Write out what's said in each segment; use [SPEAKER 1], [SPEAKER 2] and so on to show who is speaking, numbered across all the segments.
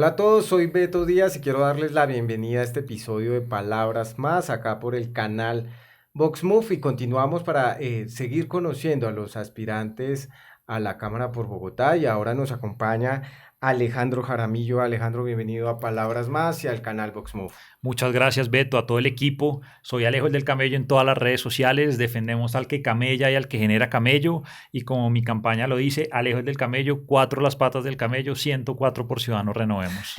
[SPEAKER 1] Hola a todos, soy Beto Díaz y quiero darles la bienvenida a este episodio de Palabras Más acá por el canal VoxMove y continuamos para seguir conociendo a los aspirantes a la Cámara por Bogotá y ahora nos acompaña Alejandro Jaramillo. Alejandro, bienvenido a Palabras Más y al canal VoxMove.
[SPEAKER 2] Muchas gracias, Beto, a todo el equipo. Soy Alejo el del Camello en todas las redes sociales. Defendemos al que camella y al que genera camello. Y como mi campaña lo dice, Alejo el del Camello, 4 las patas del camello, 104 por Ciudadanos Renovemos.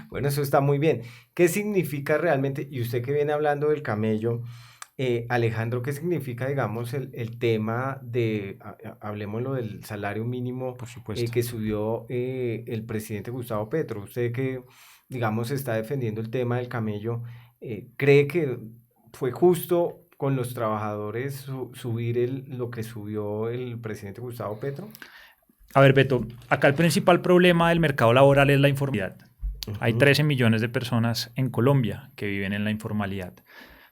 [SPEAKER 1] Bueno, eso está muy bien. ¿Qué significa realmente, y usted que viene hablando del camello, Alejandro, qué significa, digamos, el tema de, hablemoslo del salario mínimo
[SPEAKER 2] Por supuesto.
[SPEAKER 1] que subió el presidente Gustavo Petro? Usted que, digamos, está defendiendo el tema del camello, ¿cree que fue justo con los trabajadores subir lo que subió el presidente Gustavo Petro?
[SPEAKER 2] A ver, Beto, acá el principal problema del mercado laboral es la informalidad. Hay
[SPEAKER 1] Ujú.
[SPEAKER 2] 13 millones de personas en Colombia que viven en la informalidad.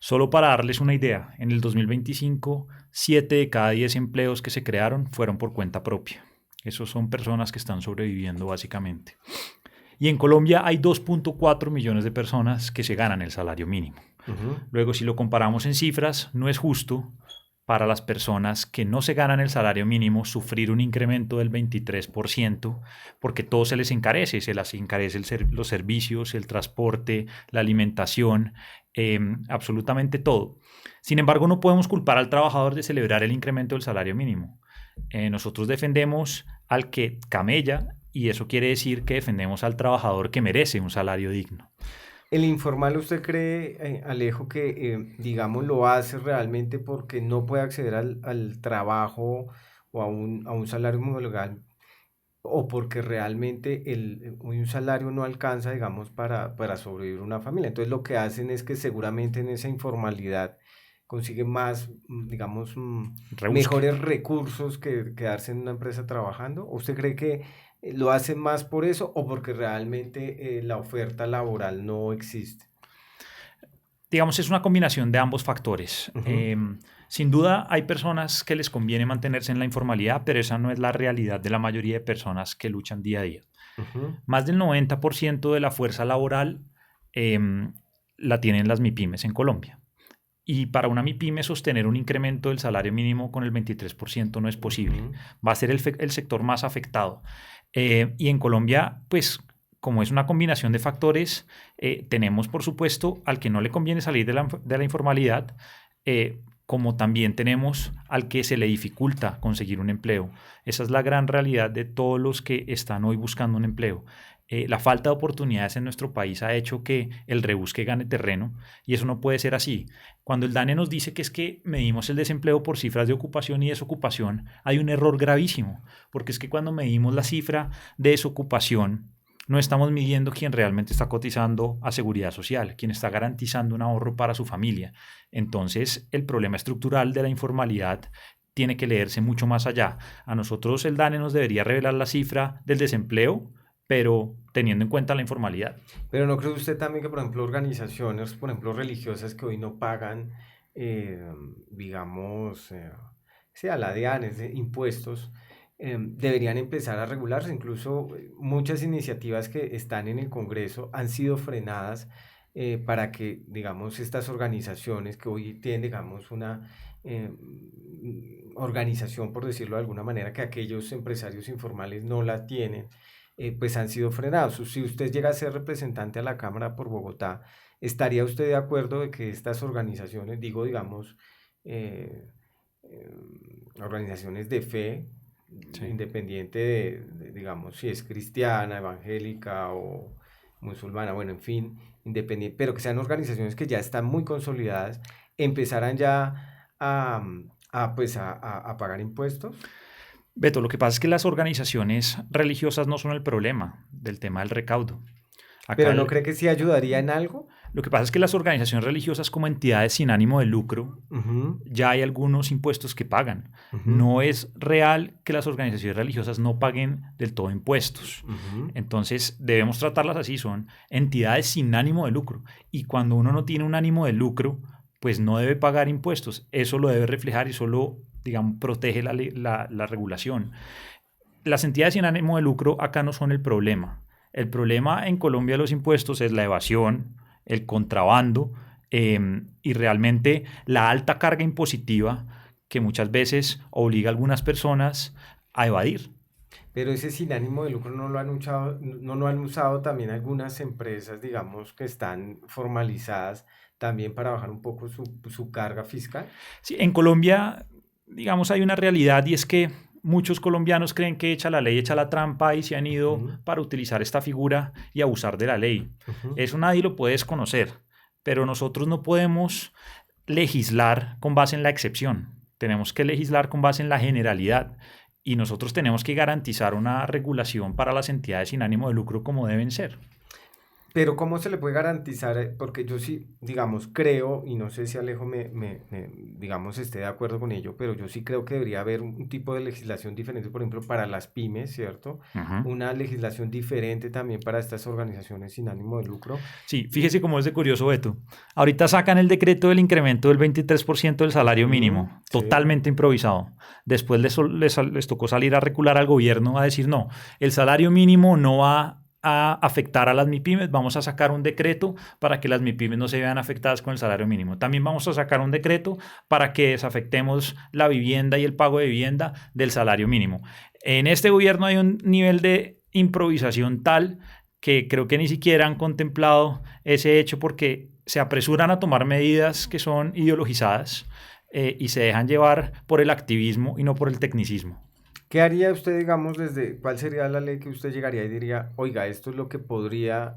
[SPEAKER 2] Solo para darles una idea, en el 2025, 7 de cada 10 empleos que se crearon fueron por cuenta propia. Esos son personas que están sobreviviendo básicamente. Y en Colombia hay 2.4 millones de personas que se ganan el salario mínimo.
[SPEAKER 1] Ujú.
[SPEAKER 2] Luego, si lo comparamos en cifras, no es justo para las personas que no se ganan el salario mínimo sufrir un incremento del 23% porque todo se les encarece, se les encarece los servicios, el transporte, la alimentación, absolutamente todo. Sin embargo, no podemos culpar al trabajador de celebrar el incremento del salario mínimo. Nosotros defendemos al que camella y eso quiere decir que defendemos al trabajador que merece un salario digno.
[SPEAKER 1] ¿El informal usted cree, Alejo, que, digamos, lo hace realmente porque no puede acceder al trabajo o a un salario mínimo legal o porque realmente un salario no alcanza, digamos, para sobrevivir una familia? Entonces lo que hacen es que seguramente en esa informalidad consiguen más, digamos,
[SPEAKER 2] Rebusque.
[SPEAKER 1] mejores recursos que quedarse en una empresa trabajando. ¿O usted cree que lo hacen más por eso o porque realmente la oferta laboral no existe?
[SPEAKER 2] Digamos, es una combinación de ambos factores.
[SPEAKER 1] Ujú.
[SPEAKER 2] Sin duda hay personas que les conviene mantenerse en la informalidad, pero esa no es la realidad de la mayoría de personas que luchan día a día.
[SPEAKER 1] Ujú.
[SPEAKER 2] Más del 90% de la fuerza laboral eh, la tienen las MIPIMES en Colombia. Y para una MIPYME sostener un incremento del salario mínimo con el 23% no es posible.
[SPEAKER 1] Ujú.
[SPEAKER 2] Va a ser el sector más afectado. Y en Colombia, pues como es una combinación de factores, tenemos por supuesto al que no le conviene salir de la informalidad, como también tenemos al que se le dificulta conseguir un empleo. Esa es la gran realidad de todos los que están hoy buscando un empleo. La falta de oportunidades en nuestro país ha hecho que el rebusque gane terreno y eso no puede ser así. Cuando el DANE nos dice que es que medimos el desempleo por cifras de ocupación y desocupación, hay un error gravísimo, porque es que cuando medimos la cifra de desocupación, no estamos midiendo quién realmente está cotizando a seguridad social, quién está garantizando un ahorro para su familia. Entonces, el problema estructural de la informalidad tiene que leerse mucho más allá. A nosotros el DANE nos debería revelar la cifra del desempleo, pero teniendo en cuenta la informalidad.
[SPEAKER 1] Pero ¿no cree usted también que, por ejemplo, organizaciones, por ejemplo, religiosas que hoy no pagan, eh, digamos, sea la DIAN, impuestos, deberían empezar a regularse? Incluso muchas iniciativas que están en el Congreso han sido frenadas para que, digamos, estas organizaciones que hoy tienen, digamos, una organización, por decirlo de alguna manera, que aquellos empresarios informales no la tienen, pues han sido frenados. Si usted llega a ser representante a la Cámara por Bogotá, ¿estaría usted de acuerdo de que estas organizaciones, digo, digamos, eh, organizaciones de fe,
[SPEAKER 2] Sí.
[SPEAKER 1] independiente digamos, si es cristiana, evangélica o musulmana, bueno, en fin, independiente, pero que sean organizaciones que ya están muy consolidadas, empezaran ya pues a pagar impuestos?
[SPEAKER 2] Beto, lo que pasa es que las organizaciones religiosas no son el problema del tema del recaudo. Acá
[SPEAKER 1] ¿Pero no cree que sí ayudaría en algo?
[SPEAKER 2] lo que pasa es que las organizaciones religiosas como entidades sin ánimo de lucro
[SPEAKER 1] Ujú.
[SPEAKER 2] ya hay algunos impuestos que pagan.
[SPEAKER 1] Ujú.
[SPEAKER 2] No es real que las organizaciones religiosas no paguen del todo impuestos.
[SPEAKER 1] Ujú.
[SPEAKER 2] Entonces debemos tratarlas así, son entidades sin ánimo de lucro. Y cuando uno no tiene un ánimo de lucro, pues no debe pagar impuestos. Eso lo debe reflejar y solo, digamos, protege la regulación. Las entidades sin ánimo de lucro acá no son el problema. El problema en Colombia de los impuestos es la evasión, el contrabando y realmente la alta carga impositiva que muchas veces obliga a algunas personas a evadir.
[SPEAKER 1] Pero ese sin ánimo de lucro no lo han usado, no lo han usado también algunas empresas, digamos, que están formalizadas también para bajar un poco su carga fiscal.
[SPEAKER 2] Sí, en Colombia, digamos, hay una realidad y es que muchos colombianos creen que echa la ley, echa la trampa y se han ido
[SPEAKER 1] Ujú,
[SPEAKER 2] para utilizar esta figura y abusar de la ley.
[SPEAKER 1] ujú.
[SPEAKER 2] Eso nadie lo puede desconocer, pero nosotros no podemos legislar con base en la excepción. Tenemos que legislar con base en la generalidad y nosotros tenemos que garantizar una regulación para las entidades sin ánimo de lucro como deben ser.
[SPEAKER 1] Pero ¿cómo se le puede garantizar? Porque yo sí, digamos, creo, y no sé si Alejo digamos, esté de acuerdo con ello, pero yo sí creo que debería haber un tipo de legislación diferente, por ejemplo, para las pymes, ¿cierto?
[SPEAKER 2] Ujú.
[SPEAKER 1] Una legislación diferente también para estas organizaciones sin ánimo de lucro.
[SPEAKER 2] Sí,
[SPEAKER 1] Y,
[SPEAKER 2] fíjese cómo es de curioso, Beto. Ahorita sacan el decreto del incremento del 23% del salario
[SPEAKER 1] ujú,
[SPEAKER 2] mínimo,
[SPEAKER 1] sí,
[SPEAKER 2] totalmente improvisado. Después les tocó salir a recular al gobierno a decir, no, el salario mínimo no va a afectar a las MIPYMES, vamos a sacar un decreto para que las MIPYMES no se vean afectadas con el salario mínimo. También vamos a sacar un decreto para que desafectemos la vivienda y el pago de vivienda del salario mínimo. En este gobierno hay un nivel de improvisación tal que creo que ni siquiera han contemplado ese hecho porque se apresuran a tomar medidas que son ideologizadas y se dejan llevar por el activismo y no por el tecnicismo.
[SPEAKER 1] ¿qué haría usted, digamos, cuál sería la ley que usted llegaría y diría, oiga, esto es lo que podría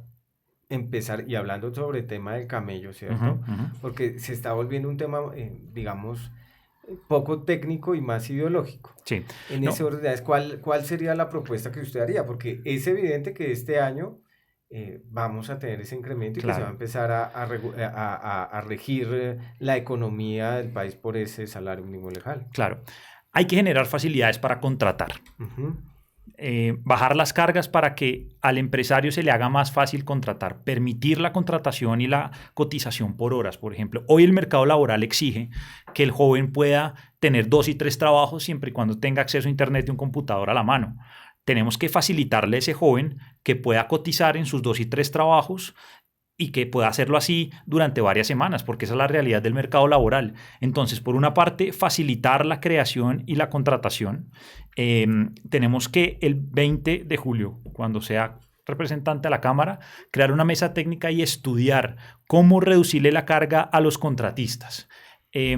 [SPEAKER 1] empezar, y hablando sobre el tema del camello,
[SPEAKER 2] Uh -huh,
[SPEAKER 1] ¿cierto?
[SPEAKER 2] uh -huh.
[SPEAKER 1] Porque se está volviendo un tema, digamos, poco técnico y más ideológico.
[SPEAKER 2] Sí,
[SPEAKER 1] En ese
[SPEAKER 2] no,
[SPEAKER 1] orden de ideas, ¿cuál sería la propuesta que usted haría? Porque es evidente que este año vamos a tener ese incremento y que se va a
[SPEAKER 2] claro,
[SPEAKER 1] empezar a regir la economía del país por ese salario mínimo legal.
[SPEAKER 2] claro. Hay que generar facilidades para contratar.
[SPEAKER 1] Ujú,
[SPEAKER 2] Bajar las cargas para que al empresario se le haga más fácil contratar, permitir la contratación y la cotización por horas, por ejemplo. Hoy el mercado laboral exige que el joven pueda tener 2 y 3 trabajos siempre y cuando tenga acceso a Internet y un computador a la mano. Tenemos que facilitarle a ese joven que pueda cotizar en sus 2 y 3 trabajos y que pueda hacerlo así durante varias semanas, porque esa es la realidad del mercado laboral. Entonces, por una parte, facilitar la creación y la contratación. Eh, Tenemos que el 20 de julio, cuando sea representante a la Cámara, crear una mesa técnica y estudiar cómo reducirle la carga a los contratistas. Eh,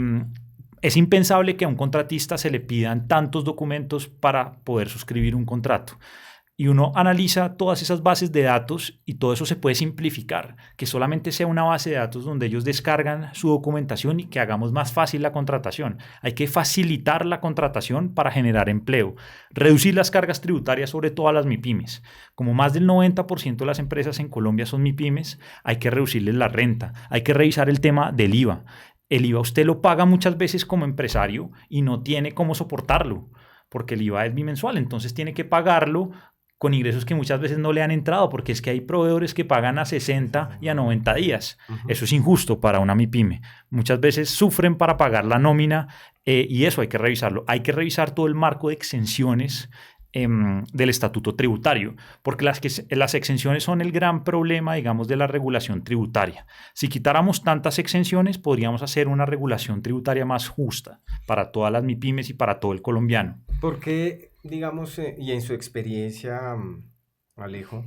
[SPEAKER 2] es impensable que a un contratista se le pidan tantos documentos para poder suscribir un contrato. Y uno analiza todas esas bases de datos y todo eso se puede simplificar, que solamente sea una base de datos donde ellos descargan su documentación y que hagamos más fácil la contratación. Hay que facilitar la contratación para generar empleo, reducir las cargas tributarias sobre todo a las MIPYMES. Como más del 90% de las empresas en Colombia son MIPYMES, hay que reducirles la renta, hay que revisar el tema del IVA. El IVA usted lo paga muchas veces como empresario y no tiene cómo soportarlo, porque el IVA es bimensual, entonces tiene que pagarlo con ingresos que muchas veces no le han entrado, porque es que hay proveedores que pagan a 60 y a 90 días.
[SPEAKER 1] ujú.
[SPEAKER 2] Eso es injusto para una MIPYME. Muchas veces sufren para pagar la nómina y eso hay que revisarlo. Hay que revisar todo el marco de exenciones del estatuto tributario, porque las exenciones son el gran problema, digamos, de la regulación tributaria. Si quitáramos tantas exenciones, podríamos hacer una regulación tributaria más justa para todas las MIPYMES y para todo el colombiano.
[SPEAKER 1] Porque, digamos, y en su experiencia, Alejo,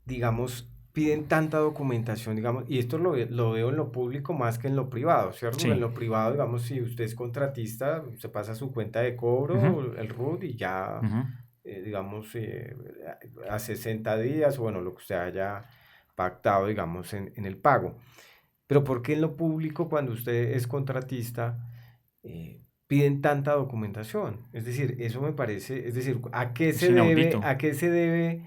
[SPEAKER 1] digamos, piden tanta documentación, digamos, y esto lo veo en lo público más que en lo privado, ¿cierto? Porque en
[SPEAKER 2] Sí.
[SPEAKER 1] lo privado, digamos, si usted es contratista, se pasa su cuenta de
[SPEAKER 2] Uh -huh,
[SPEAKER 1] cobro, el RUT, y ya,
[SPEAKER 2] uh -huh.
[SPEAKER 1] digamos, a 60 días, o bueno, lo que usted haya pactado, digamos, en el pago. Pero ¿por qué en lo público, cuando usted es contratista, piden tanta documentación? Es decir, eso me parece, es decir,
[SPEAKER 2] Es inaudito.
[SPEAKER 1] a qué se debe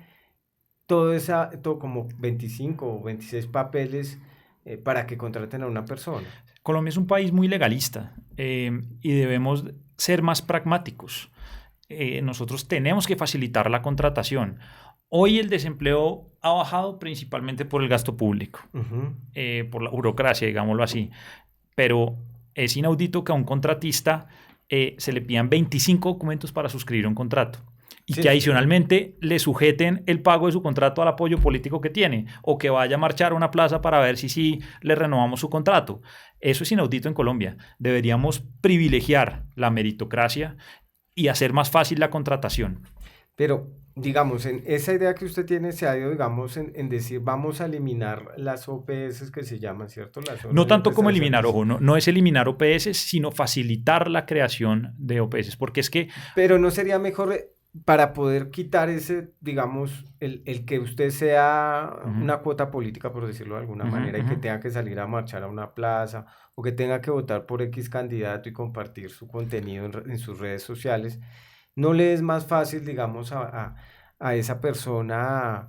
[SPEAKER 1] todo como 25 o 26 papeles para que contraten a una persona?
[SPEAKER 2] Colombia es un país muy legalista y debemos ser más pragmáticos. Nosotros tenemos que facilitar la contratación. Hoy el desempleo ha bajado principalmente por el gasto público,
[SPEAKER 1] Ujú.
[SPEAKER 2] por la burocracia, digámoslo así, pero es inaudito que a un contratista se le pidan 25 documentos para suscribir un contrato. y
[SPEAKER 1] Sí,
[SPEAKER 2] que adicionalmente le sujeten el pago de su contrato al apoyo político que tiene, o que vaya a marchar a una plaza para ver si sí le renovamos su contrato. Eso es inaudito en Colombia. Deberíamos privilegiar la meritocracia y hacer más fácil la contratación.
[SPEAKER 1] pero digamos, en esa idea que usted tiene se ha ido, digamos, en decir, vamos a eliminar las OPS que se llaman, ¿cierto? Las
[SPEAKER 2] No
[SPEAKER 1] órdenes de
[SPEAKER 2] tanto como
[SPEAKER 1] prestación de
[SPEAKER 2] eliminar,
[SPEAKER 1] servicio.
[SPEAKER 2] ojo, no es eliminar OPS, sino facilitar la creación de OPS, porque es que
[SPEAKER 1] Pero no sería mejor para poder quitar ese, digamos, el que usted sea
[SPEAKER 2] uh-huh,
[SPEAKER 1] una cuota política, por decirlo de alguna
[SPEAKER 2] uh-huh,
[SPEAKER 1] manera, y que
[SPEAKER 2] uh-huh.
[SPEAKER 1] tenga que salir a marchar a una plaza o que tenga que votar por X candidato y compartir su contenido en sus redes sociales, ¿no le es más fácil, digamos, a esa persona,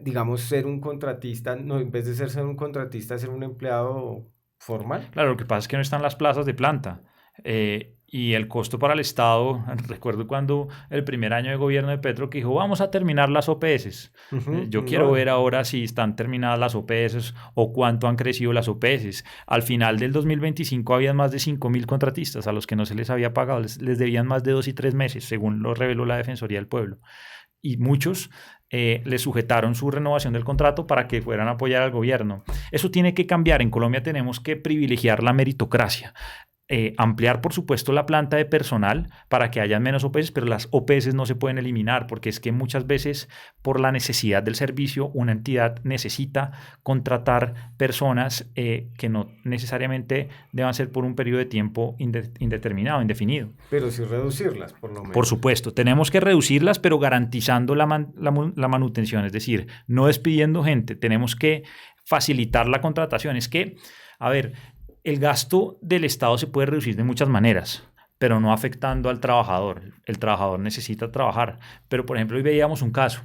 [SPEAKER 1] digamos, ser un contratista, no, en vez de ser un contratista, ser un empleado formal?
[SPEAKER 2] Claro, lo que pasa es que no están las plazas de planta. Y el costo para el Estado, recuerdo cuando el primer año de gobierno de Petro que dijo, vamos a terminar las OPS.
[SPEAKER 1] Ujú,
[SPEAKER 2] Yo quiero
[SPEAKER 1] no,
[SPEAKER 2] ver ahora si están terminadas las OPS o cuánto han crecido las OPS. Al final del 2025 había más de 5.000 contratistas a los que no se les había pagado, les debían más de 2 y 3 meses, según lo reveló la Defensoría del Pueblo. Y muchos les sujetaron su renovación del contrato para que fueran a apoyar al gobierno. Eso tiene que cambiar. En Colombia tenemos que privilegiar la meritocracia. Ampliar, por supuesto, la planta de personal para que haya menos OPS, pero las OPS no se pueden eliminar porque es que muchas veces por la necesidad del servicio una entidad necesita contratar personas que no necesariamente deban ser por un periodo de tiempo indeterminado, indefinido.
[SPEAKER 1] pero sí reducirlas, por lo
[SPEAKER 2] Por
[SPEAKER 1] menos.
[SPEAKER 2] supuesto, tenemos que reducirlas, pero garantizando la manutención, es decir, no despidiendo gente, tenemos que facilitar la contratación. Es que, a ver, el gasto del Estado se puede reducir de muchas maneras, pero no afectando al trabajador. El trabajador necesita trabajar. Pero, por ejemplo, hoy veíamos un caso,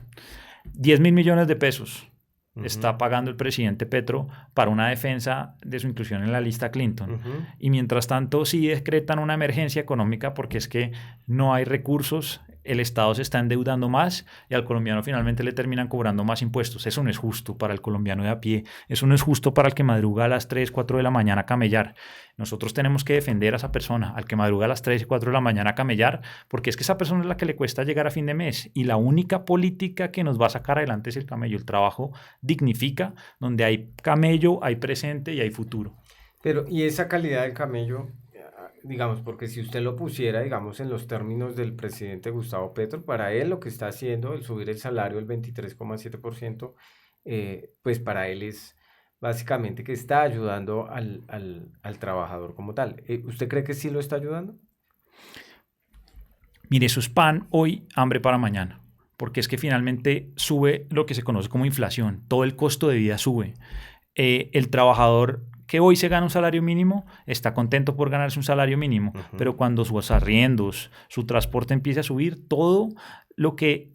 [SPEAKER 2] 10.000 millones de pesos
[SPEAKER 1] Ujú,
[SPEAKER 2] está pagando el presidente Petro para una defensa de su inclusión en la lista Clinton.
[SPEAKER 1] ujú.
[SPEAKER 2] Y mientras tanto sí decretan una emergencia económica porque es que no hay recursos, el Estado se está endeudando más y al colombiano finalmente le terminan cobrando más impuestos. Eso no es justo para el colombiano de a pie, eso no es justo para el que madruga a las 3 4 de la mañana a camellar. Nosotros tenemos que defender a esa persona, al que madruga a las 3 y 4 de la mañana a camellar, porque es que esa persona es la que le cuesta llegar a fin de mes y la única política que nos va a sacar adelante es el camello. El trabajo dignifica, donde hay camello, hay presente y hay futuro.
[SPEAKER 1] Pero, y esa calidad del camello, digamos, porque si usted lo pusiera, digamos, en los términos del presidente Gustavo Petro, para él lo que está haciendo, el subir el salario el 23,7%, pues para él es básicamente que está ayudando al trabajador como tal. ¿Usted cree que sí lo está ayudando?
[SPEAKER 2] Mire, eso es pan hoy, hambre para mañana, porque es que finalmente sube lo que se conoce como inflación, todo el costo de vida sube. El trabajador que hoy se gana un salario mínimo está contento por ganarse un salario mínimo,
[SPEAKER 1] Ujú.
[SPEAKER 2] pero cuando sus arriendos, su transporte empiece a subir, todo lo que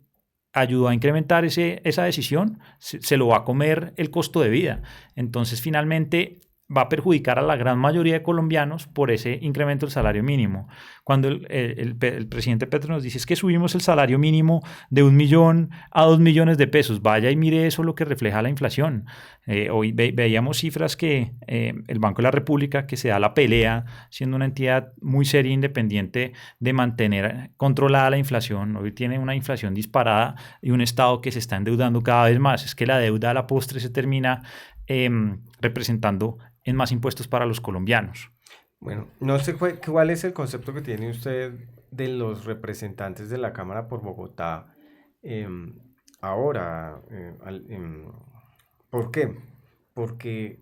[SPEAKER 2] ayudó a incrementar esa decisión se lo va a comer el costo de vida. Entonces, finalmente va a perjudicar a la gran mayoría de colombianos por ese incremento del salario mínimo. Cuando el presidente Petro nos dice es que subimos el salario mínimo de 1 millón a 2 millones de pesos, vaya y mire eso lo que refleja la inflación. Hoy veíamos cifras que el Banco de la República, que se da la pelea, siendo una entidad muy seria e independiente, de mantener controlada la inflación, hoy tiene una inflación disparada y un Estado que se está endeudando cada vez más. Es que la deuda a la postre se termina representando en más impuestos para los colombianos.
[SPEAKER 1] Bueno, no sé cuál es el concepto que tiene usted de los representantes de la Cámara por Bogotá em, ahora. ¿Por qué? Porque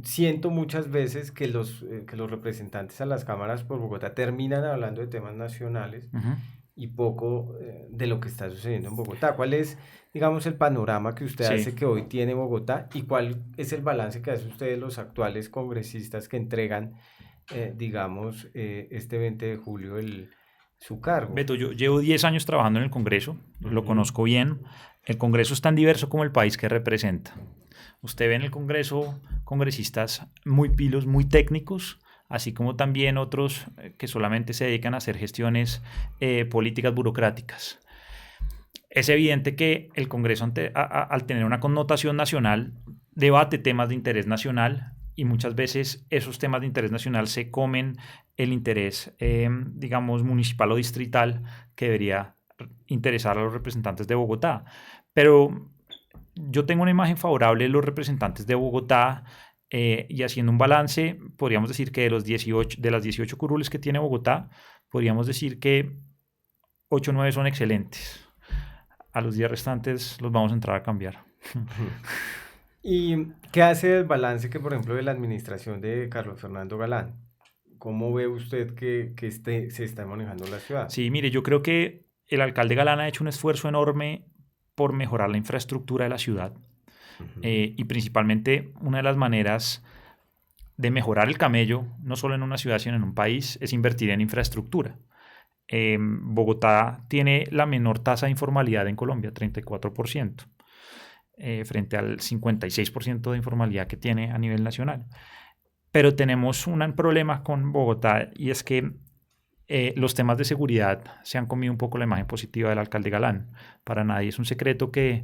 [SPEAKER 1] siento muchas veces que los representantes a las cámaras por Bogotá terminan hablando de temas nacionales
[SPEAKER 2] Uh -huh.
[SPEAKER 1] y poco de lo que está sucediendo en Bogotá. ¿Cuál es, digamos, el panorama que usted
[SPEAKER 2] Sí.
[SPEAKER 1] hace que hoy tiene Bogotá y cuál es el balance que hace usted de los actuales congresistas que entregan, digamos, este 20 de julio su cargo?
[SPEAKER 2] Beto, yo llevo 10 años trabajando en el Congreso, lo
[SPEAKER 1] Ujú,
[SPEAKER 2] conozco bien. El Congreso es tan diverso como el país que representa. Usted ve en el Congreso congresistas muy pilos, muy técnicos, así como también otros que solamente se dedican a hacer gestiones políticas burocráticas. Es evidente que el Congreso, al tener una connotación nacional, debate temas de interés nacional y muchas veces esos temas de interés nacional se comen el interés, digamos, municipal o distrital que debería interesar a los representantes de Bogotá. Pero yo tengo una imagen favorable de los representantes de Bogotá y haciendo un balance, podríamos decir que de las 18 curules que tiene Bogotá, podríamos decir que 8 o 9 son excelentes. A los 10 restantes los vamos a entrar a cambiar.
[SPEAKER 1] ¿Y qué hace el balance que, por ejemplo, de la administración de Carlos Fernando Galán? ¿Cómo ve usted que se está manejando la ciudad?
[SPEAKER 2] Sí, mire, yo creo que el alcalde Galán ha hecho un esfuerzo enorme por mejorar la infraestructura de la ciudad
[SPEAKER 1] Ujú.
[SPEAKER 2] y principalmente una de las maneras de mejorar el camello, no solo en una ciudad, sino en un país, es invertir en infraestructura. Bogotá tiene la menor tasa de informalidad en Colombia, 34%, frente al 56% de informalidad que tiene a nivel nacional. Pero tenemos un problema con Bogotá y es que los temas de seguridad se han comido un poco la imagen positiva del alcalde Galán. Para nadie es un secreto que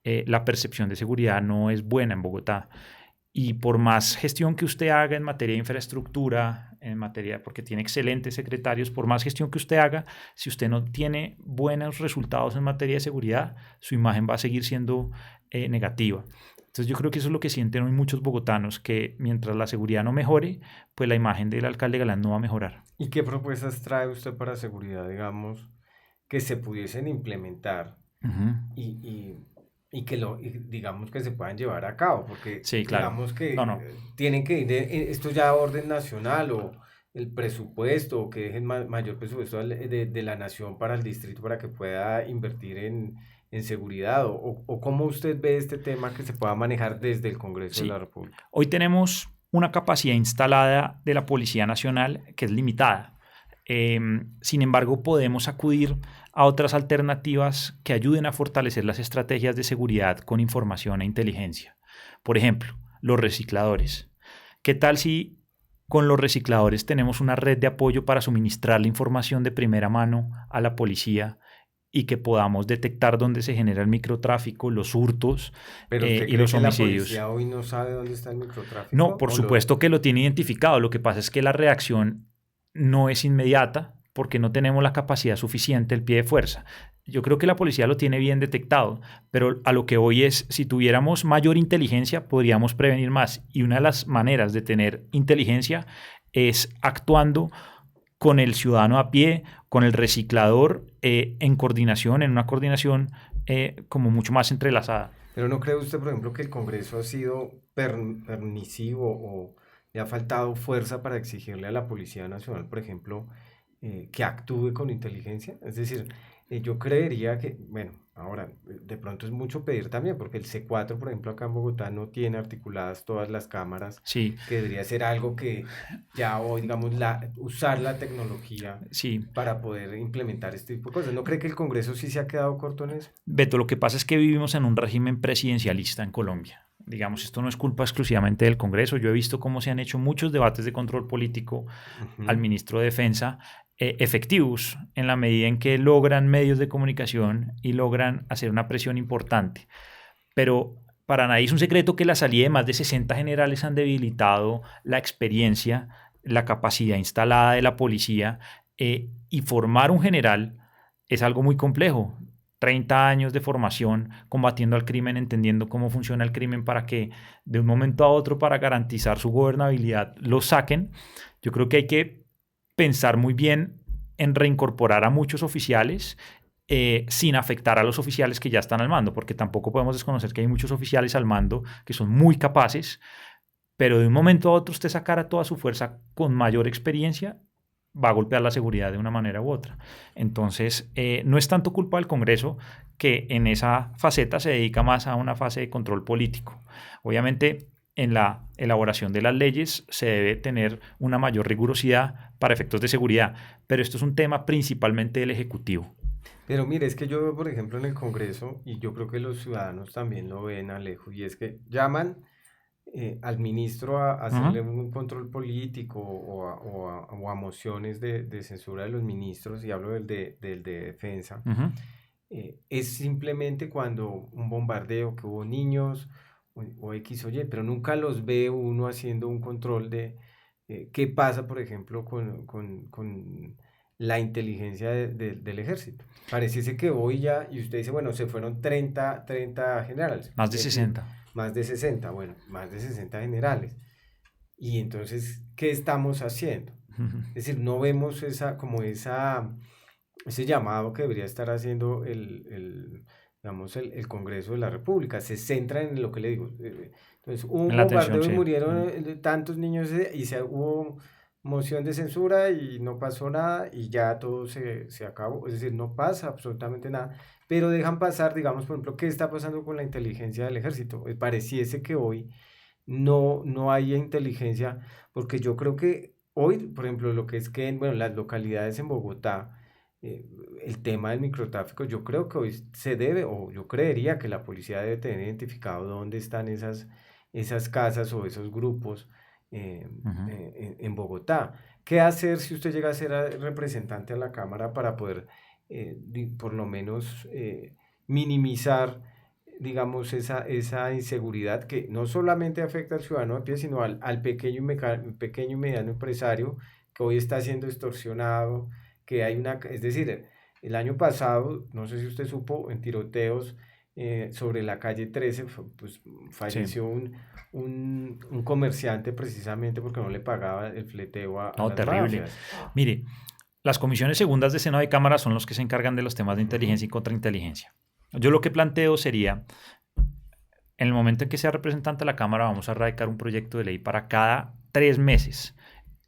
[SPEAKER 2] la percepción de seguridad no es buena en Bogotá. Y por más gestión que usted haga en materia de infraestructura, en materia, porque tiene excelentes secretarios, por más gestión que usted haga, si usted no tiene buenos resultados en materia de seguridad, su imagen va a seguir siendo negativa. Entonces yo creo que eso es lo que sienten hoy muchos bogotanos, que mientras la seguridad no mejore, pues la imagen del alcalde Galán no va a mejorar.
[SPEAKER 1] ¿Y qué propuestas trae usted para seguridad, digamos, que se pudiesen implementar
[SPEAKER 2] Ujú.
[SPEAKER 1] y, y digamos que se puedan llevar a cabo? Porque
[SPEAKER 2] Sí, claro.
[SPEAKER 1] digamos que
[SPEAKER 2] No, no.
[SPEAKER 1] tienen que ir esto ya a orden nacional o el presupuesto, o que dejen mayor presupuesto de la nación para el distrito para que pueda invertir en seguridad, o cómo usted ve este tema que se pueda manejar desde el Congreso de la
[SPEAKER 2] Sí.
[SPEAKER 1] República.
[SPEAKER 2] Hoy tenemos una capacidad instalada de la Policía Nacional que es limitada. Sin embargo, podemos acudir a otras alternativas que ayuden a fortalecer las estrategias de seguridad con información e inteligencia. Por ejemplo, los recicladores. ¿Qué tal si con los recicladores tenemos una red de apoyo para suministrar la información de primera mano a la policía y que podamos detectar dónde se genera el microtráfico, los hurtos
[SPEAKER 1] ¿Pero usted
[SPEAKER 2] y
[SPEAKER 1] cree
[SPEAKER 2] los
[SPEAKER 1] que la
[SPEAKER 2] homicidios?
[SPEAKER 1] policía hoy no sabe dónde está el
[SPEAKER 2] No,
[SPEAKER 1] microtráfico?
[SPEAKER 2] por
[SPEAKER 1] ¿O lo...
[SPEAKER 2] supuesto que lo tiene identificado. Lo que pasa es que la reacción no es inmediata porque no tenemos la capacidad suficiente, el pie de fuerza. Yo creo que la policía lo tiene bien detectado, pero a lo que voy es, si tuviéramos mayor inteligencia, podríamos prevenir más. Y una de las maneras de tener inteligencia es actuando con el ciudadano a pie, con el reciclador, en coordinación, en una coordinación como mucho más entrelazada.
[SPEAKER 1] ¿Pero no cree usted, por ejemplo, que el Congreso ha sido permisivo o le ha faltado fuerza para exigirle a la Policía Nacional, por ejemplo, que actúe con inteligencia? Es decir, yo creería que, bueno, ahora, de pronto es mucho pedir también, porque el C4, por ejemplo, acá en Bogotá no tiene articuladas todas las cámaras,
[SPEAKER 2] Sí,
[SPEAKER 1] que debería ser algo que ya hoy, digamos, usar la tecnología
[SPEAKER 2] sí.
[SPEAKER 1] para poder implementar este tipo de cosas. ¿No cree que el Congreso sí se ha quedado corto en eso?
[SPEAKER 2] Beto, lo que pasa es que vivimos en un régimen presidencialista en Colombia. Digamos, esto no es culpa exclusivamente del Congreso. Yo he visto cómo se han hecho muchos debates de control político al
[SPEAKER 1] Ujú.
[SPEAKER 2] ministro de Defensa efectivos en la medida en que logran medios de comunicación y logran hacer una presión importante. Pero para nadie es un secreto que la salida de más de 60 generales han debilitado la experiencia, la capacidad instalada de la policía y formar un general es algo muy complejo. 30 años de formación combatiendo al crimen, entendiendo cómo funciona el crimen para que de un momento a otro, para garantizar su gobernabilidad, lo saquen. Yo creo que hay que pensar muy bien en reincorporar a muchos oficiales sin afectar a los oficiales que ya están al mando, porque tampoco podemos desconocer que hay muchos oficiales al mando que son muy capaces, pero de un momento a otro usted sacara toda su fuerza con mayor experiencia, va a golpear la seguridad de una manera u otra. Entonces, no es tanto culpa del Congreso, que en esa faceta se dedica más a una fase de control político. Obviamente, en la elaboración de las leyes se debe tener una mayor rigurosidad para efectos de seguridad, pero esto es un tema principalmente del Ejecutivo.
[SPEAKER 1] Pero mire, es que yo veo, por ejemplo, en el Congreso, y yo creo que los ciudadanos también lo ven, Alejo, y es que llaman al ministro a
[SPEAKER 2] Uh -huh,
[SPEAKER 1] hacerle un control político o a mociones de censura de los ministros, y hablo del de defensa.
[SPEAKER 2] uh -huh.
[SPEAKER 1] Es simplemente cuando un bombardeo, que hubo niños o X o Y, pero nunca los ve uno haciendo un control de qué pasa, por ejemplo, con la inteligencia del ejército. Pareciese que hoy ya, y usted dice, bueno, se fueron 30 generales.
[SPEAKER 2] Más de 60.
[SPEAKER 1] Más de 60, bueno, más de 60 generales. Y entonces, ¿qué estamos haciendo? Es decir, no vemos ese llamado que debería estar haciendo digamos, el Congreso de la República. Se centra en lo que le digo. Entonces, hubo un
[SPEAKER 2] En la atención,
[SPEAKER 1] bombardeo y
[SPEAKER 2] sí.
[SPEAKER 1] murieron tantos niños y hubo moción de censura y no pasó nada y ya todo se acabó. Es decir, no pasa absolutamente nada. Pero dejan pasar, digamos, por ejemplo, ¿qué está pasando con la inteligencia del ejército? Pareciese que hoy no hay inteligencia, porque yo creo que hoy, por ejemplo, lo que es que, bueno, las localidades en Bogotá, eh, el tema del microtráfico, yo creo que hoy se debe, o yo creería que la policía debe tener identificado dónde están esas casas o esos grupos en Bogotá. ¿Qué hacer si usted llega a ser representante a la Cámara para poder, por lo menos, minimizar, digamos, esa inseguridad que no solamente afecta al ciudadano a pie, sino al pequeño y mediano empresario que hoy está siendo extorsionado, que hay es decir, el año pasado, no sé si usted supo, en tiroteos sobre la calle 13, pues falleció
[SPEAKER 2] Sí.
[SPEAKER 1] un comerciante precisamente porque no le pagaba el fleteo a
[SPEAKER 2] No,
[SPEAKER 1] las
[SPEAKER 2] terrible.
[SPEAKER 1] mafias.
[SPEAKER 2] Mire, las comisiones segundas de Senado y Cámara son los que se encargan de los temas de
[SPEAKER 1] Ujú.
[SPEAKER 2] inteligencia y contrainteligencia. Yo lo que planteo sería, en el momento en que sea representante de la Cámara, vamos a radicar un proyecto de ley para cada 3 meses.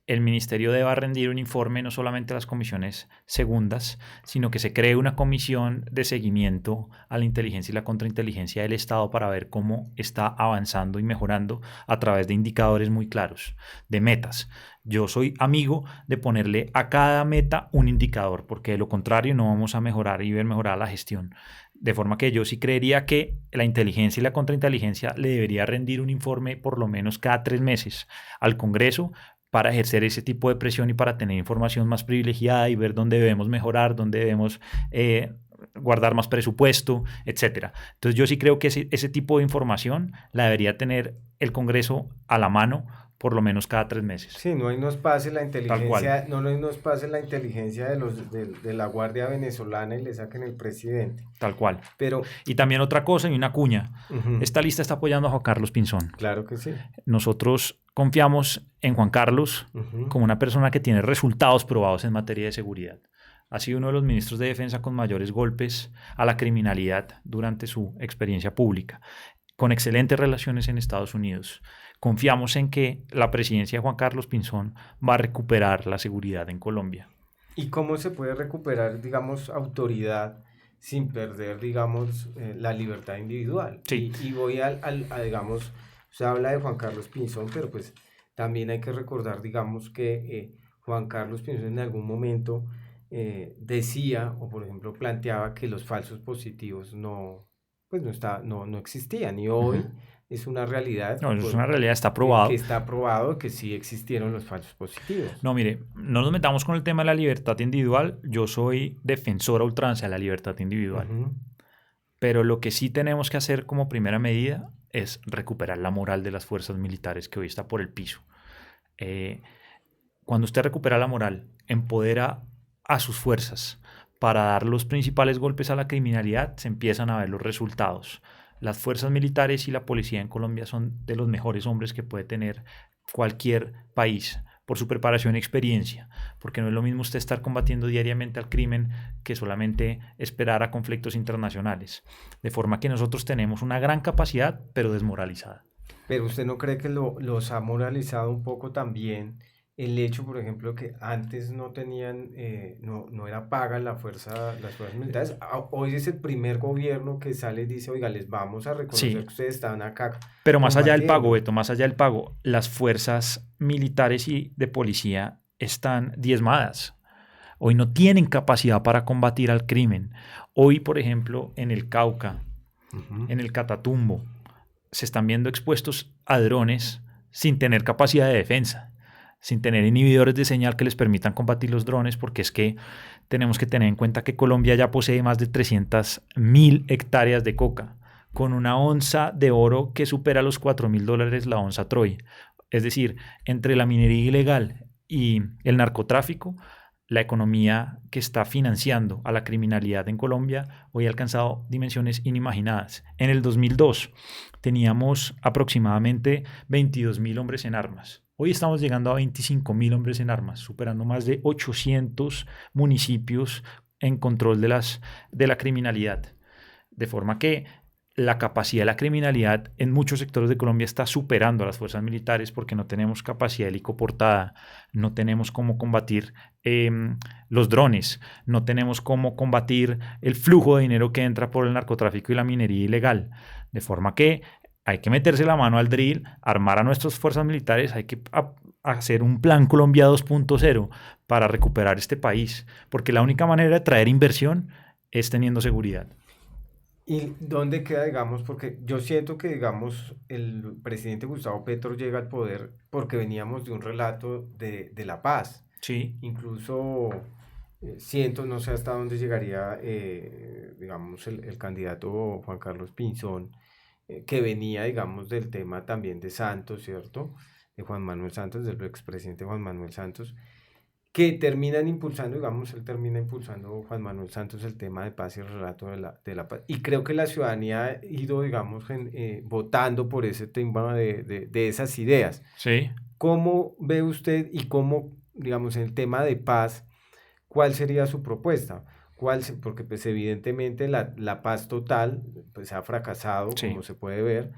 [SPEAKER 2] El ministerio deba rendir un informe no solamente a las comisiones segundas, sino que se cree una comisión de seguimiento a la inteligencia y la contrainteligencia del Estado para ver cómo está avanzando y mejorando a través de indicadores muy claros, de metas. Yo soy amigo de ponerle a cada meta un indicador, porque de lo contrario no vamos a mejorar y ver mejorar la gestión. De forma que yo sí creería que la inteligencia y la contrainteligencia le debería rendir un informe por lo menos cada 3 meses al Congreso para ejercer ese tipo de presión y para tener información más privilegiada y ver dónde debemos mejorar, dónde debemos guardar más presupuesto, etcétera. Entonces yo sí creo que ese tipo de información la debería tener el Congreso a la mano por lo menos cada 3 meses.
[SPEAKER 1] Sí, no hay nos pase la
[SPEAKER 2] Tal cual.
[SPEAKER 1] inteligencia, no nos pase la inteligencia de la Guardia Venezolana y le saquen el presidente.
[SPEAKER 2] Tal cual.
[SPEAKER 1] Pero,
[SPEAKER 2] Y también otra cosa y una cuña.
[SPEAKER 1] ujú,
[SPEAKER 2] Esta lista está apoyando a Juan Carlos Pinzón.
[SPEAKER 1] claro que sí.
[SPEAKER 2] Nosotros confiamos en Juan Carlos
[SPEAKER 1] Ujú.
[SPEAKER 2] como una persona que tiene resultados probados en materia de seguridad. Ha sido uno de los ministros de defensa con mayores golpes a la criminalidad durante su experiencia pública, con excelentes relaciones en Estados Unidos. Confiamos en que la presidencia de Juan Carlos Pinzón va a recuperar la seguridad en Colombia.
[SPEAKER 1] ¿Y cómo se puede recuperar, digamos, autoridad sin perder, digamos, la libertad individual?
[SPEAKER 2] Sí,
[SPEAKER 1] Y voy digamos, se habla de Juan Carlos Pinzón, pero pues también hay que recordar, digamos, que Juan Carlos Pinzón en algún momento decía, o por ejemplo planteaba que los falsos positivos pues no existían. Y hoy es una realidad
[SPEAKER 2] no, eso es una realidad, está
[SPEAKER 1] que
[SPEAKER 2] probado.
[SPEAKER 1] está probado que sí existieron los falsos positivos.
[SPEAKER 2] No, mire, no nos metamos con el tema de la libertad individual. Yo soy defensor a ultranza de la libertad individual.
[SPEAKER 1] Ujú.
[SPEAKER 2] Pero lo que sí tenemos que hacer como primera medida es recuperar la moral de las fuerzas militares que hoy está por el piso. Cuando usted recupera la moral, empodera a sus fuerzas para dar los principales golpes a la criminalidad, se empiezan a ver los resultados. Las fuerzas militares y la policía en Colombia son de los mejores hombres que puede tener cualquier país por su preparación y experiencia, porque no es lo mismo usted estar combatiendo diariamente al crimen que solamente esperar a conflictos internacionales. De forma que nosotros tenemos una gran capacidad, pero desmoralizada.
[SPEAKER 1] Pero usted no cree que los ha moralizado un poco también el hecho, por ejemplo, que antes no tenían, no era paga las fuerzas militares. Hoy es el primer gobierno que sale y dice, oiga, les vamos a reconocer
[SPEAKER 2] Sí,
[SPEAKER 1] que ustedes estaban acá
[SPEAKER 2] pero más allá del pago,
[SPEAKER 1] combatiendo.
[SPEAKER 2] Beto, más allá del pago, las fuerzas militares y de policía están diezmadas. Hoy no tienen capacidad para combatir al crimen. Hoy, por ejemplo, en el Cauca,
[SPEAKER 1] Ujú.
[SPEAKER 2] en el Catatumbo, se están viendo expuestos a drones sin tener capacidad de defensa, sin tener inhibidores de señal que les permitan combatir los drones, porque es que tenemos que tener en cuenta que Colombia ya posee más de 300.000 hectáreas de coca, con una onza de oro que supera los $4.000 la onza Troy. Es decir, entre la minería ilegal y el narcotráfico, la economía que está financiando a la criminalidad en Colombia hoy ha alcanzado dimensiones inimaginadas. En el 2002 teníamos aproximadamente 22.000 hombres en armas. Hoy estamos llegando a 25.000 hombres en armas, superando más de 800 municipios en control de la criminalidad. De forma que la capacidad de la criminalidad en muchos sectores de Colombia está superando a las fuerzas militares porque no tenemos capacidad helicoportada, no tenemos cómo combatir los drones, no tenemos cómo combatir el flujo de dinero que entra por el narcotráfico y la minería ilegal. De forma que hay que meterse la mano al drill, armar a nuestras fuerzas militares, hay que hacer un plan Colombia 2.0 para recuperar este país, porque la única manera de traer inversión es teniendo seguridad.
[SPEAKER 1] ¿Y dónde queda, digamos, porque yo siento que, digamos, el presidente Gustavo Petro llega al poder porque veníamos de un relato de la paz?
[SPEAKER 2] Sí.
[SPEAKER 1] Incluso siento, no sé hasta dónde llegaría, digamos, el candidato Juan Carlos Pinzón, que venía, digamos, del tema también de Santos, ¿cierto? De Juan Manuel Santos, del expresidente Juan Manuel Santos, que terminan impulsando, digamos, él termina impulsando, Juan Manuel Santos, el tema de paz y el relato de la paz. Y creo que la ciudadanía ha ido, digamos, votando por ese tema de esas ideas.
[SPEAKER 2] Sí.
[SPEAKER 1] ¿Cómo ve usted y cómo, digamos, en el tema de paz, cuál sería su propuesta? Porque pues evidentemente la paz total pues ha fracasado,
[SPEAKER 2] Sí.
[SPEAKER 1] como se puede ver,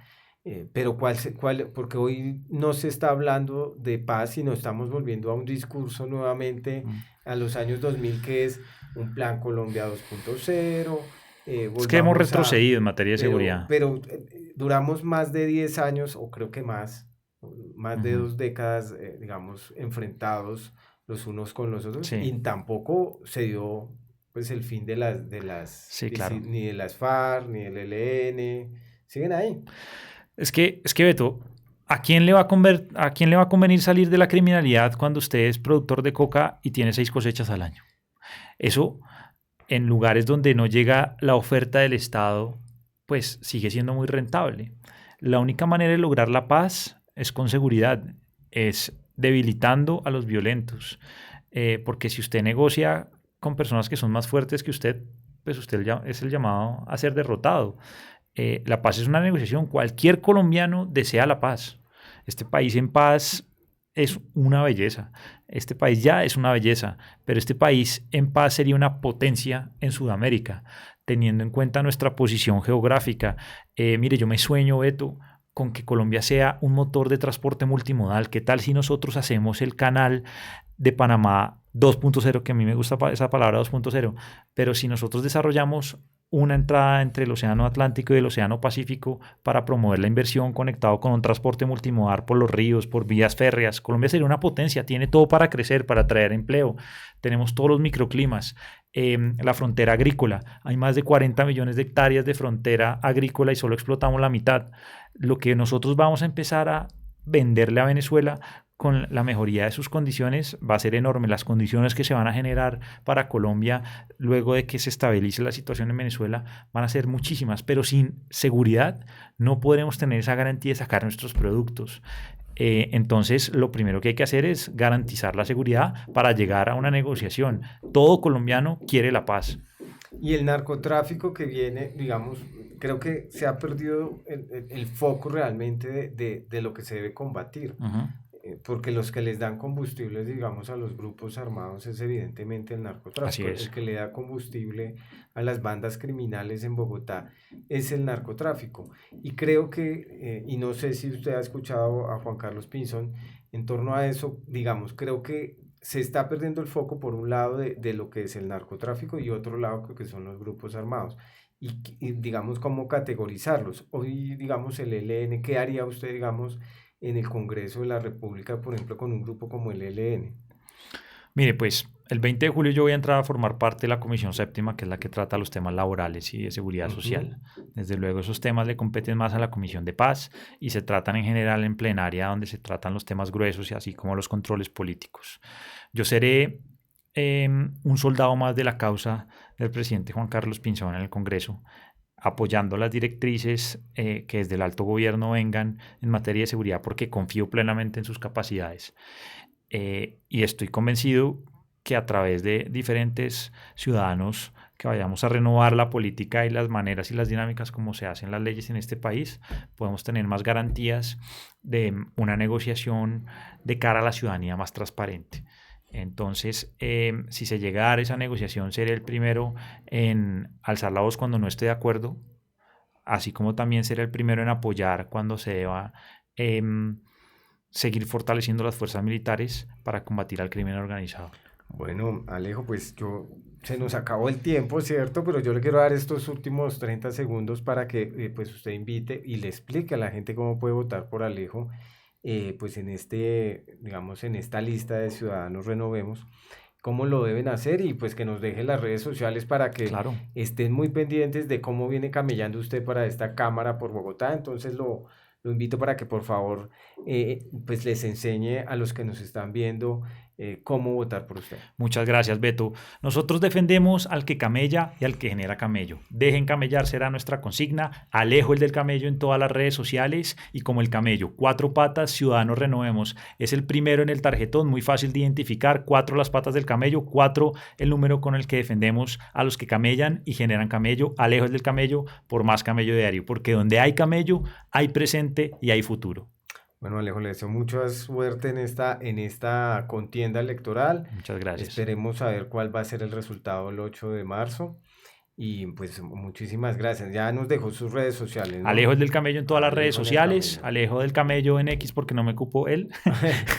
[SPEAKER 1] pero porque hoy no se está hablando de paz, sino estamos volviendo a un discurso nuevamente a los años 2000 que es un plan Colombia 2.0,
[SPEAKER 2] Es que hemos
[SPEAKER 1] volvamos a,
[SPEAKER 2] retrocedido en materia de
[SPEAKER 1] pero,
[SPEAKER 2] seguridad.
[SPEAKER 1] pero duramos más de 10 años, o creo que más de 2 décadas, digamos, enfrentados los unos con los otros,
[SPEAKER 2] Sí.
[SPEAKER 1] y tampoco se dio pues el fin
[SPEAKER 2] Sí, claro.
[SPEAKER 1] ni de las FARC, ni del ELN, siguen ahí.
[SPEAKER 2] Es que Beto, ¿a quién le va a convenir salir de la criminalidad cuando usted es productor de coca y tiene 6 cosechas al año? Eso, en lugares donde no llega la oferta del Estado, pues sigue siendo muy rentable. La única manera de lograr la paz es con seguridad, es debilitando a los violentos. Porque si usted negocia con personas que son más fuertes que usted, pues usted es el llamado a ser derrotado. La paz es una negociación. Cualquier colombiano desea la paz. Este país en paz es una belleza. Este país ya es una belleza, pero este país en paz sería una potencia en Sudamérica, teniendo en cuenta nuestra posición geográfica. Mire, yo me sueño, Beto, con que Colombia sea un motor de transporte multimodal. ¿Qué tal si nosotros hacemos el canal de Panamá 2.0, que a mí me gusta esa palabra 2.0, pero si nosotros desarrollamos una entrada entre el Océano Atlántico y el Océano Pacífico para promover la inversión conectado con un transporte multimodal por los ríos, por vías férreas, Colombia sería una potencia, tiene todo para crecer, para atraer empleo, tenemos todos los microclimas, la frontera agrícola, hay más de 40 millones de hectáreas de frontera agrícola y solo explotamos la mitad. Lo que nosotros vamos a empezar a venderle a Venezuela con la mejoría de sus condiciones va a ser enorme. Las condiciones que se van a generar para Colombia luego de que se estabilice la situación en Venezuela van a ser muchísimas, pero sin seguridad no podremos tener esa garantía de sacar nuestros productos. Entonces, lo primero que hay que hacer es garantizar la seguridad para llegar a una negociación. Todo colombiano quiere la paz.
[SPEAKER 1] Y el narcotráfico que viene, digamos, creo que se ha perdido el foco realmente de lo que se debe combatir. Porque los que les dan combustibles, digamos, a los grupos armados es evidentemente el narcotráfico.
[SPEAKER 2] Así es.
[SPEAKER 1] El que le da combustible a las bandas criminales en Bogotá es el narcotráfico. Y creo que, y no sé si usted ha escuchado a Juan Carlos Pinzón en torno a eso, digamos, creo que se está perdiendo el foco por un lado de lo que es el narcotráfico y otro lado que son los grupos armados. Y digamos, cómo categorizarlos. Hoy, digamos, el ELN, ¿qué haría usted, digamos, en el Congreso de la República, por ejemplo, con un grupo como el ELN?
[SPEAKER 2] Mire, pues el 20 de julio yo voy a entrar a formar parte de la Comisión Séptima, que es la que trata los temas laborales y de seguridad social. Desde luego esos temas le competen más a la Comisión de Paz y se tratan en general en plenaria, donde se tratan los temas gruesos y así como los controles políticos. Yo seré un soldado más de la causa del presidente Juan Carlos Pinzón en el Congreso, apoyando las directrices que desde el alto gobierno vengan en materia de seguridad porque confío plenamente en sus capacidades y estoy convencido que a través de diferentes ciudadanos que vayamos a renovar la política y las maneras y las dinámicas como se hacen las leyes en este país, podemos tener más garantías de una negociación de cara a la ciudadanía más transparente. Entonces, si se llega a dar esa negociación, seré el primero en alzar la voz cuando no esté de acuerdo, así como también seré el primero en apoyar cuando se deba seguir fortaleciendo las fuerzas militares para combatir al crimen organizado.
[SPEAKER 1] Bueno, Alejo, pues se nos acabó el tiempo, ¿cierto? Pero yo le quiero dar estos últimos 30 segundos para que pues usted invite y le explique a la gente cómo puede votar por Alejo, pues digamos, en esta lista de Ciudadanos Renovemos, cómo lo deben hacer y pues que nos deje las redes sociales para que
[SPEAKER 2] Claro.
[SPEAKER 1] estén muy pendientes de cómo viene camellando usted para esta Cámara por Bogotá. Entonces lo invito para que por favor pues les enseñe a los que nos están viendo cómo votar por usted.
[SPEAKER 2] Muchas gracias, Beto. Nosotros defendemos al que camella y al que genera camello. Dejen camellar será nuestra consigna. Alejo el del camello en todas las redes sociales y como el camello. 4 patas, Ciudadanos Renovemos. Es el primero en el tarjetón, muy fácil de identificar. 4 las patas del camello, 4 el número con el que defendemos a los que camellan y generan camello. Alejo el del camello por más camello diario, porque donde hay camello, hay presente y hay futuro.
[SPEAKER 1] Bueno, Alejo, le deseo mucha suerte en esta contienda electoral.
[SPEAKER 2] Muchas gracias.
[SPEAKER 1] Esperemos a ver cuál va a ser el resultado el 8 de marzo. Y pues muchísimas gracias. Ya nos dejó sus redes sociales, ¿no?
[SPEAKER 2] Alejo el del camello en todas las redes
[SPEAKER 1] Alejo del
[SPEAKER 2] sociales.
[SPEAKER 1] Camello.
[SPEAKER 2] Alejo del camello en X porque no me cupo él.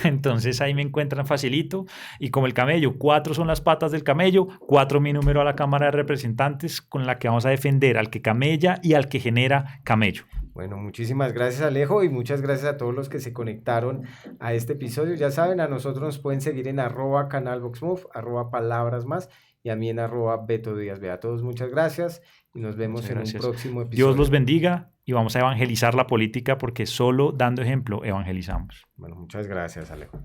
[SPEAKER 2] Entonces ahí me encuentran facilito. Y como el camello, 4 son las patas del camello, 4 mi número a la Cámara de Representantes con la que vamos a defender al que camella y al que genera camello.
[SPEAKER 1] Bueno, muchísimas gracias, Alejo, y muchas gracias a todos los que se conectaron a este episodio. Ya saben, a nosotros nos pueden seguir en @canalvoxmove, @palabrasmás, y a mí en @Beto Díaz. A todos muchas gracias y nos vemos en un próximo episodio.
[SPEAKER 2] Dios los bendiga y vamos a evangelizar la política porque solo dando ejemplo evangelizamos.
[SPEAKER 1] Bueno, muchas gracias, Alejo.